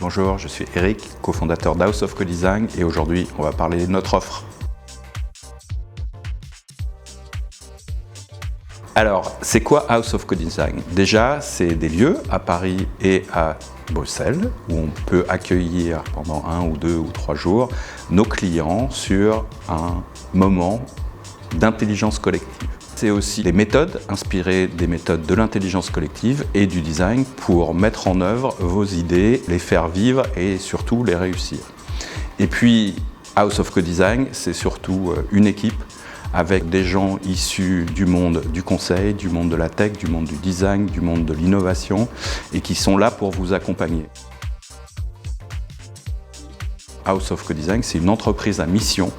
Bonjour, je suis Eric, cofondateur d'House of Co-Design et aujourd'hui on va parler de notre offre. Alors, c'est quoi House of Co-Design? Déjà, c'est des lieux à Paris et à Bruxelles où on peut accueillir pendant 1 ou 2 ou 3 jours nos clients sur un moment d'intelligence collective. C'est aussi des méthodes inspirées des méthodes de l'intelligence collective et du design pour mettre en œuvre vos idées, les faire vivre et surtout les réussir. Et puis, House of Co-Design, c'est surtout une équipe avec des gens issus du monde du conseil, du monde de la tech, du monde du design, du monde de l'innovation et qui sont là pour vous accompagner. House of Co-Design, c'est une entreprise à mission.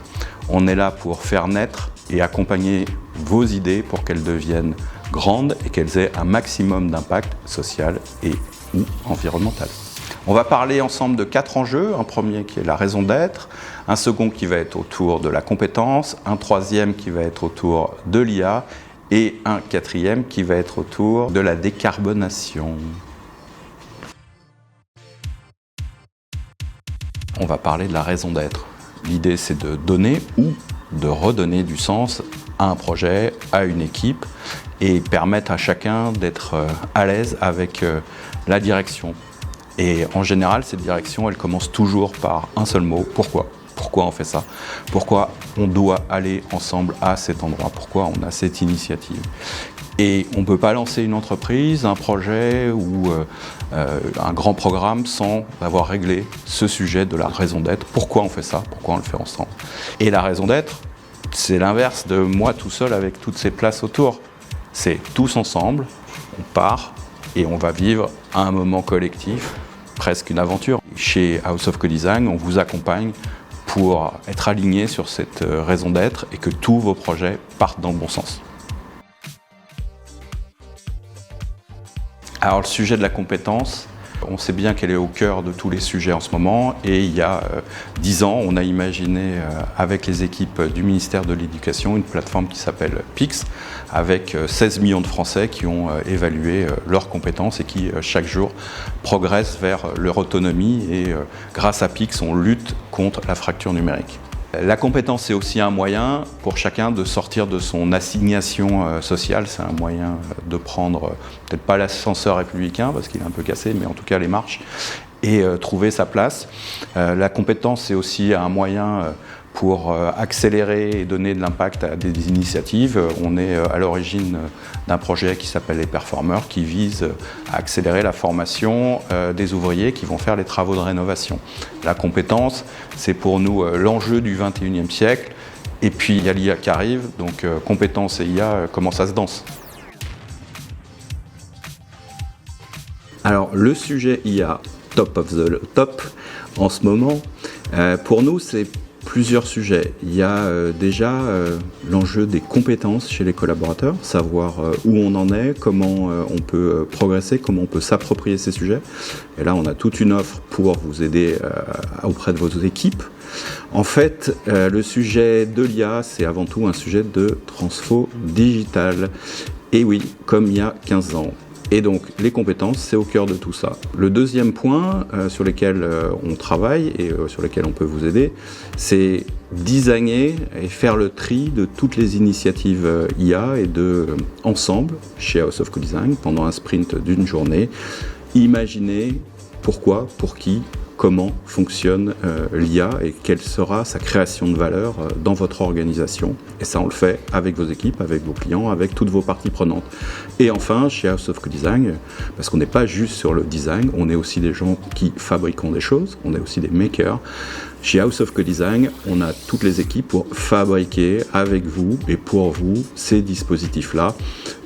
On est là pour faire naître et accompagner vos idées pour qu'elles deviennent grandes et qu'elles aient un maximum d'impact social et ou environnemental. On va parler ensemble de 4 enjeux, un premier qui est la raison d'être, un second qui va être autour de la compétence, un troisième qui va être autour de l'IA et un quatrième qui va être autour de la décarbonation. On va parler de la raison d'être. L'idée c'est de donner ou de redonner du sens à un projet, à une équipe et permettre à chacun d'être à l'aise avec la direction. Et en général, cette direction, elle commence toujours par un seul mot, pourquoi ? Pourquoi on fait ça ? Pourquoi on doit aller ensemble à cet endroit ? Pourquoi on a cette initiative ? Et on ne peut pas lancer une entreprise, un projet ou un grand programme sans avoir réglé ce sujet de la raison d'être. Pourquoi on fait ça ? Pourquoi on le fait ensemble ? Et la raison d'être, c'est l'inverse de moi tout seul avec toutes ces places autour. C'est tous ensemble, on part et on va vivre un moment collectif, presque une aventure. Chez House of Co-Design, on vous accompagne pour être aligné sur cette raison d'être et que tous vos projets partent dans le bon sens. Alors le sujet de la compétence, on sait bien qu'elle est au cœur de tous les sujets en ce moment et il y a 10 ans, on a imaginé avec les équipes du ministère de l'Éducation une plateforme qui s'appelle PIX avec 16 millions de Français qui ont évalué leurs compétences et qui chaque jour progressent vers leur autonomie et grâce à PIX, on lutte contre la fracture numérique. La compétence, c'est aussi un moyen pour chacun de sortir de son assignation sociale. C'est un moyen de prendre, peut-être pas l'ascenseur républicain, parce qu'il est un peu cassé, mais en tout cas les marches, et trouver sa place. La compétence, c'est aussi un moyen pour accélérer et donner de l'impact à des initiatives. On est à l'origine d'un projet qui s'appelle les Performers, qui vise à accélérer la formation des ouvriers qui vont faire les travaux de rénovation. La compétence, c'est pour nous l'enjeu du 21e siècle. Et puis il y a l'IA qui arrive, donc compétence et IA, comment ça se danse ? Alors le sujet IA, top of the top en ce moment, pour nous c'est plusieurs sujets. Il y a déjà l'enjeu des compétences chez les collaborateurs, savoir où on en est, comment on peut progresser, comment on peut s'approprier ces sujets. Et là, on a toute une offre pour vous aider auprès de vos équipes. En fait, le sujet de l'IA, c'est avant tout un sujet de transfo digital. Et oui, comme il y a 15 ans. Et donc, les compétences, c'est au cœur de tout ça. Le deuxième point sur lequel on travaille et sur lequel on peut vous aider, c'est designer et faire le tri de toutes les initiatives IA et ensemble, chez House of Co-Design, pendant un sprint d'une journée, imaginer pourquoi, pour qui, comment fonctionne l'IA et quelle sera sa création de valeur dans votre organisation. Et ça, on le fait avec vos équipes, avec vos clients, avec toutes vos parties prenantes. Et enfin, chez House of Co-Design, parce qu'on n'est pas juste sur le design, on est aussi des gens qui fabriquent des choses, on est aussi des makers. Chez House of Co-Design, on a toutes les équipes pour fabriquer avec vous et pour vous ces dispositifs-là.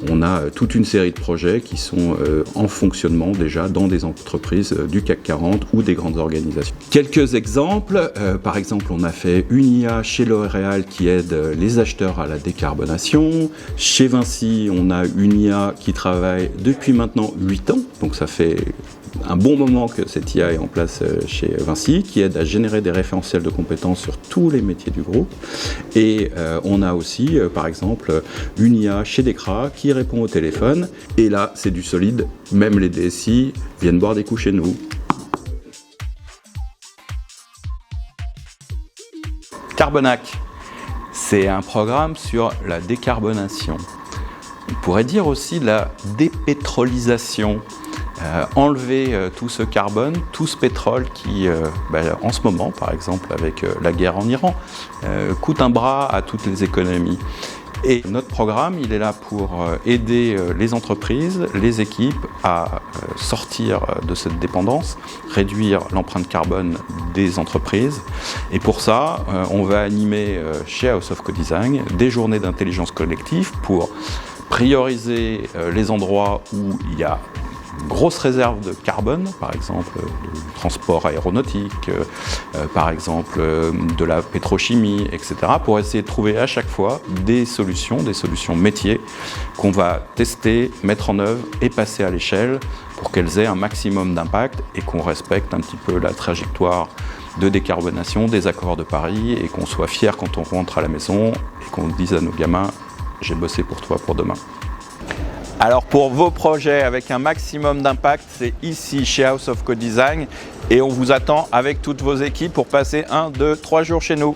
On a toute une série de projets qui sont en fonctionnement déjà dans des entreprises du CAC 40 ou des grandes organisations. Quelques exemples, par exemple, on a fait une IA chez L'Oréal qui aide les acheteurs à la décarbonation. Chez Vinci, on a une IA qui travaille depuis maintenant 8 ans, donc ça fait un bon moment que cette IA est en place chez Vinci, qui aide à générer des référentiels de compétences sur tous les métiers du groupe. Et on a aussi, par exemple, une IA chez Decra qui répond au téléphone. Et là, c'est du solide. Même les DSI viennent boire des coups chez nous. Carbonac, c'est un programme sur la décarbonation. On pourrait dire aussi la dépétrolisation. Enlever tout ce carbone, tout ce pétrole qui, en ce moment, par exemple, avec la guerre en Iran, coûte un bras à toutes les économies. Et notre programme, il est là pour aider les entreprises, les équipes à sortir de cette dépendance, réduire l'empreinte carbone des entreprises. Et pour ça, on va animer chez House of Co-Design des journées d'intelligence collective pour prioriser les endroits où il y a une grosse réserve de carbone, par exemple du transport aéronautique, par exemple de la pétrochimie, etc., pour essayer de trouver à chaque fois des solutions métiers qu'on va tester, mettre en œuvre et passer à l'échelle pour qu'elles aient un maximum d'impact et qu'on respecte un petit peu la trajectoire de décarbonation des accords de Paris et qu'on soit fier quand on rentre à la maison et qu'on dise à nos gamins « j'ai bossé pour toi pour demain ». Alors pour vos projets avec un maximum d'impact, c'est ici chez House of Co-Design et on vous attend avec toutes vos équipes pour passer 1, 2, 3 jours chez nous.